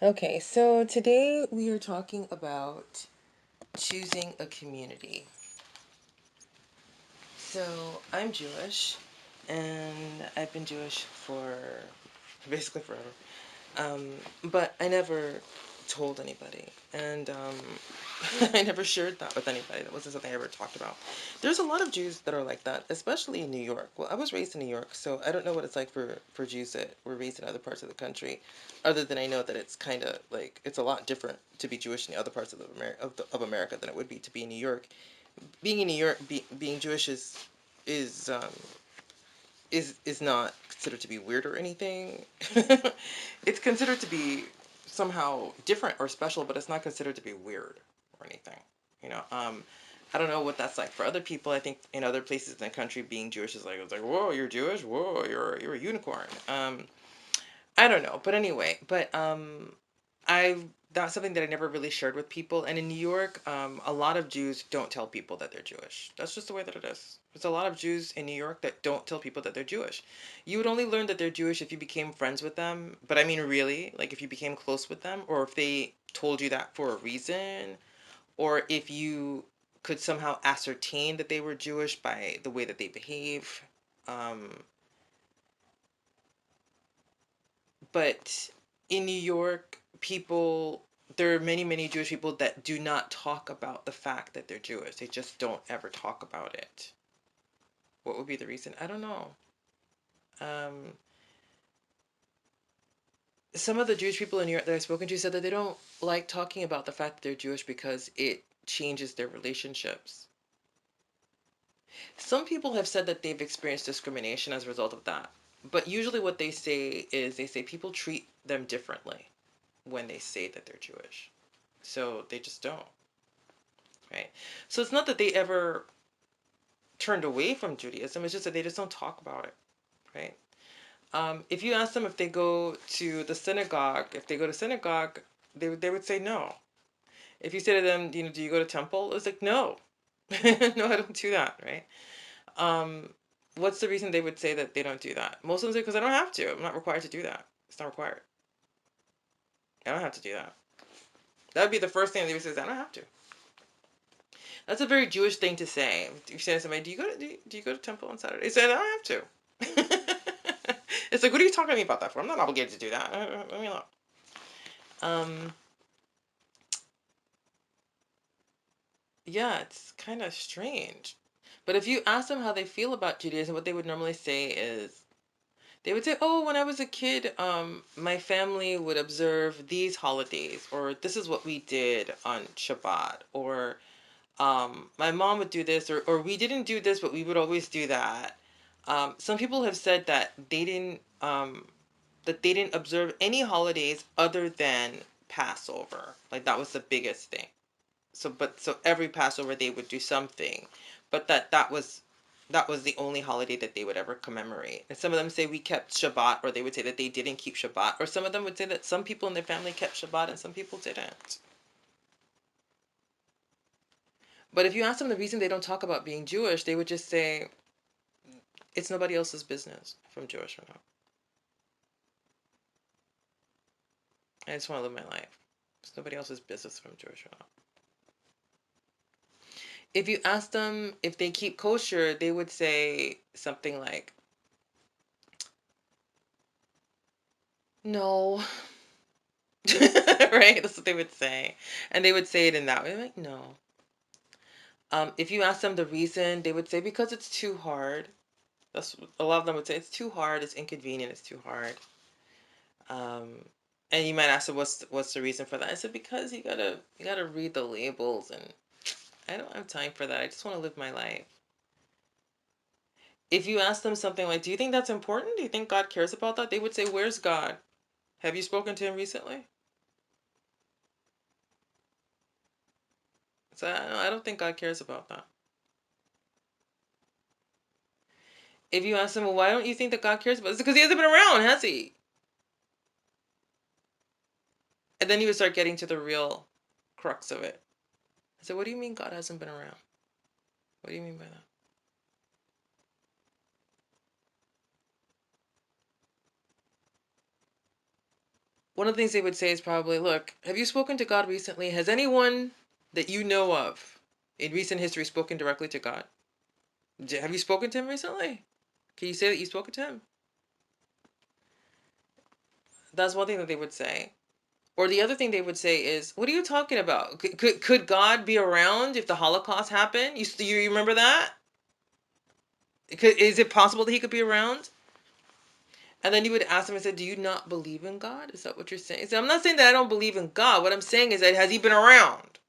Okay, so today we are talking about choosing a community. So I'm Jewish, and I've been Jewish for basically forever. But I never told anybody, and I never shared that with anybody. That wasn't something I ever talked about. There's a lot of Jews that are like that, especially in New York. Well, I was raised in New York, so I don't know what it's like for Jews that were raised in other parts of the country, other than I know that it's kind of like it's a lot different to be Jewish in the other parts of of America than it would be to be in New York. Being in New York, being Jewish is um, is not considered to be weird or anything. It's considered to be somehow different or special, but it's not considered to be weird or anything. You know, I don't know what that's like for other people. I think in other places in the country, being Jewish is like it's like whoa, you're Jewish, whoa, you're a unicorn. I don't know, but anyway, I that's something that I never really shared with people. And in New York, a lot of Jews don't tell people that they're Jewish. That's just the way that it is. There's a lot of Jews in New York that don't tell people that they're Jewish. You would only learn that they're Jewish if you became friends with them. But I mean, really, like if you became close with them, or if they told you that for a reason, or if you could somehow ascertain that they were Jewish by the way that they behave. Um, but in New York, there are many, many Jewish people that do not talk about the fact that they're Jewish. They just don't ever talk about it. What would be the reason? I don't know. Um, some of the Jewish people in New York that I've spoken to said that they don't like talking about the fact that they're Jewish because it changes their relationships. Some people have said that they've experienced discrimination as a result of that. But usually what they say is they say people treat them differently when they say that they're Jewish. So they just don't, right? So it's not that they ever turned away from Judaism, it's just that they just don't talk about it, right? If you ask them if they go to the synagogue, if they go to synagogue, they would say no. If you say to them, do you go to temple? It's like, no. No, I don't do that, right? Um, what's the reason they would say that they don't do that? Most of them say, because I don't have to. I'm not required to do that. It's not required. I don't have to do that. That would be the first thing they would say is, I don't have to. That's a very Jewish thing to say. If you say to somebody, do you go to temple on Saturday? They say, I don't have to. It's like, what are you talking to me about that for? I'm not obligated to do that. I mean, look. Um, yeah, it's kind of strange. But if you ask them how they feel about Judaism, what they would normally say is, they would say, "Oh, when I was a kid, my family would observe these holidays, or this is what we did on Shabbat, or my mom would do this, or we didn't do this, but we would always do that." Some people have said that they didn't observe any holidays other than Passover. Like that was the biggest thing. So every Passover they would do something, but that was the only holiday that they would ever commemorate. And some of them say we kept Shabbat, or they would say that they didn't keep Shabbat, or some of them would say that some people in their family kept Shabbat and some people didn't. But if you ask them the reason they don't talk about being Jewish, they would just say it's nobody else's business if I'm Jewish or not. I just want to live my life. It's nobody else's business if I'm Jewish or not. If you ask them if they keep kosher, they would say something like, no. Right? That's what they would say. And they would say it in that way, like, no. If you ask them the reason, they would say because it's too hard. That's a lot of them would say it's too hard, it's inconvenient, it's too hard. Um, and you might ask them what's the reason for that. I said because you gotta read the labels, and I don't have time for that. I just want to live my life. If you ask them something like, "Do you think that's important? Do you think God cares about that?" They would say, "Where's God? Have you spoken to him recently?" So I don't think God cares about that. If you ask him, well, why don't you think that God cares about this? Because he hasn't been around, has he? And then he would start getting to the real crux of it. I said, what do you mean God hasn't been around? What do you mean by that? one of the things they would say is probably, look, have you spoken to God recently? Has anyone that you know of in recent history spoken directly to God? Have you spoken to him recently? Can you say that you've spoken to him? That's one thing that they would say. Or the other thing they would say is, what are you talking about? Could God be around if the Holocaust happened? You remember that? Is it possible that he could be around? And then you would ask them and say, do you not believe in God? Is that what you're saying? So I'm not saying that I don't believe in God. What I'm saying is that has he been around?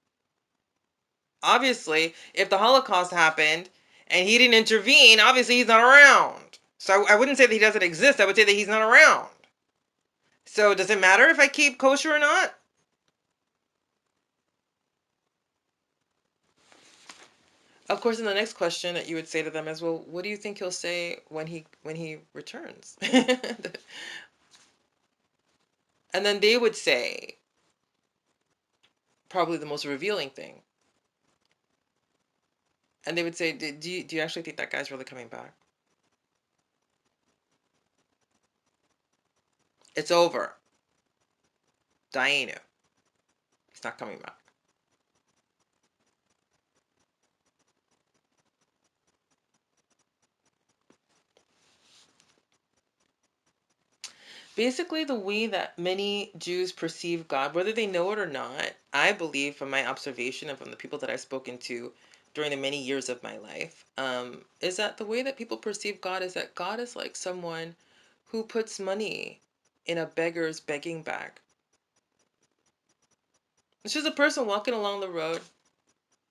Obviously, if the Holocaust happened and he didn't intervene, obviously he's not around. So I wouldn't say that he doesn't exist. I would say that he's not around. So does it matter if I keep kosher or not? Of course, in the next question that you would say to them is, well, what do you think he'll say when he returns? And then they would say probably the most revealing thing. And they would say, do you actually think that guy's really coming back? It's over. Dainu. He's not coming back. Basically, the way that many Jews perceive God, whether they know it or not, I believe from my observation and from the people that I've spoken to during the many years of my life, is that the way that people perceive God is that God is like someone who puts money in a beggar's begging bag. It's just a person walking along the road.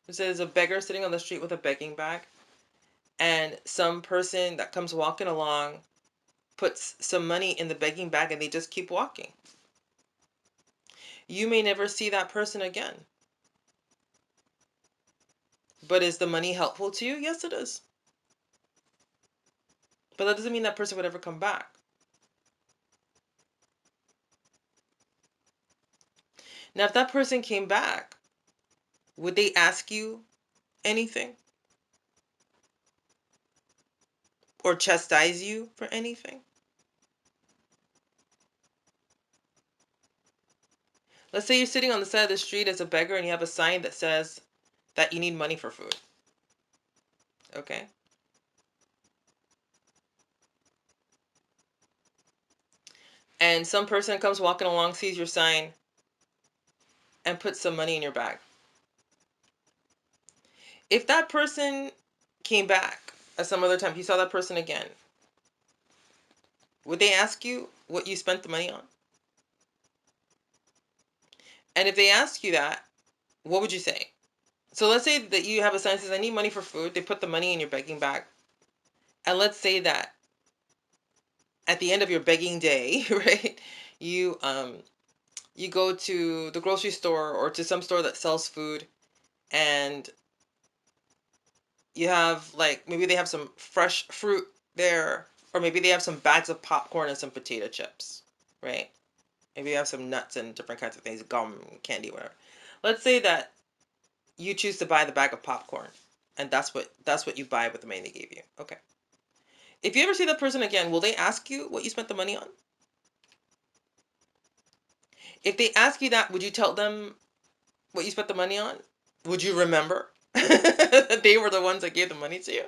There's a beggar sitting on the street with a begging bag, and some person that comes walking along puts some money in the begging bag and they just keep walking. You may never see that person again. But is the money helpful to you? Yes, it is. But that doesn't mean that person would ever come back. Now, if that person came back, would they ask you anything? Or chastise you for anything? Let's say you're sitting on the side of the street as a beggar and you have a sign that says that you need money for food. Okay? And some person comes walking along, sees your sign, and puts some money in your bag. If that person came back at some other time, if you saw that person again, would they ask you what you spent the money on? And if they ask you that, what would you say? So let's say that you have a sign that says, I need money for food. They put the money in your begging bag. And let's say that at the end of your begging day, right, you you go to the grocery store or to some store that sells food, and you have, like, maybe they have some fresh fruit there, or maybe they have some bags of popcorn and some potato chips, right? Maybe you have some nuts and different kinds of things, gum, candy, whatever. Let's say that you choose to buy the bag of popcorn, and that's what you buy with the money they gave you. Okay. If you ever see that person again, will they ask you what you spent the money on? If they ask you that, would you tell them what you spent the money on? Would you remember that they were the ones that gave the money to you?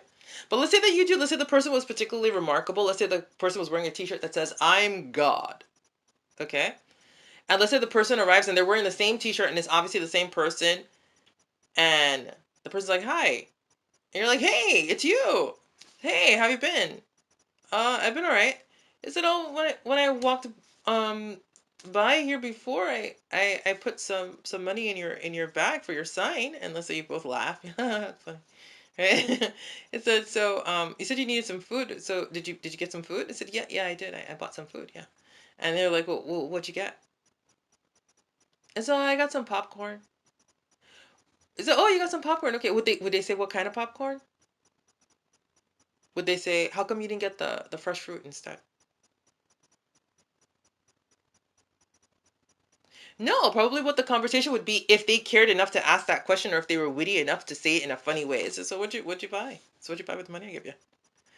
But let's say that you do. Let's say the person was particularly remarkable. Let's say the person was wearing a t-shirt that says, I'm God. Okay? And let's say the person arrives and they're wearing the same t-shirt and it's obviously the same person. And the person's like, hi. And you're like, hey, it's you. Hey, how you been? I've been all right. Is it all when I walked by here before, I put some money in your bag for your sign, and let's say you both laugh. That's funny. Right? It said, so you said you needed some food. So did you get some food? I said, yeah, I did. I bought some food, yeah. And they're like, well, what'd you get? And so I got some popcorn. I said, oh, you got some popcorn. Okay, would they say what kind of popcorn? Would they say, how come you didn't get the fresh fruit instead? No, probably what the conversation would be if they cared enough to ask that question, or if they were witty enough to say it in a funny way. So what'd you buy? So what'd you buy with the money I gave you?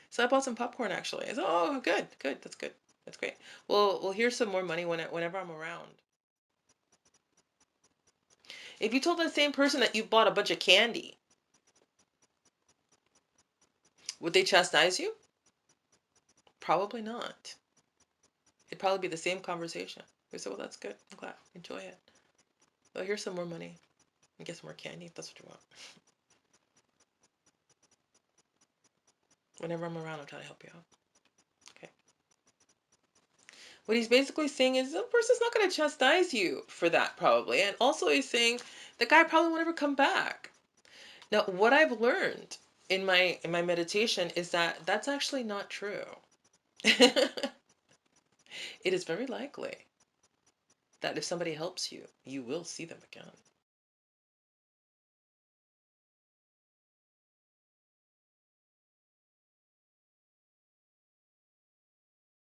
So I bought some popcorn actually. I said, oh, good, that's good. That's great. Well, here's some more money whenever I'm around. If you told that same person that you bought a bunch of candy, would they chastise you? Probably not. It'd probably be the same conversation. They say, well, that's good. I'm glad. Enjoy it. Well, here's some more money. And get some more candy if that's what you want. Whenever I'm around, I'm trying to help you out. Okay. What he's basically saying is the person's not going to chastise you for that, probably. And also, he's saying the guy probably won't ever come back. Now, what I've learned in my meditation is that that's actually not true. It is very likely that if somebody helps you, you will see them again.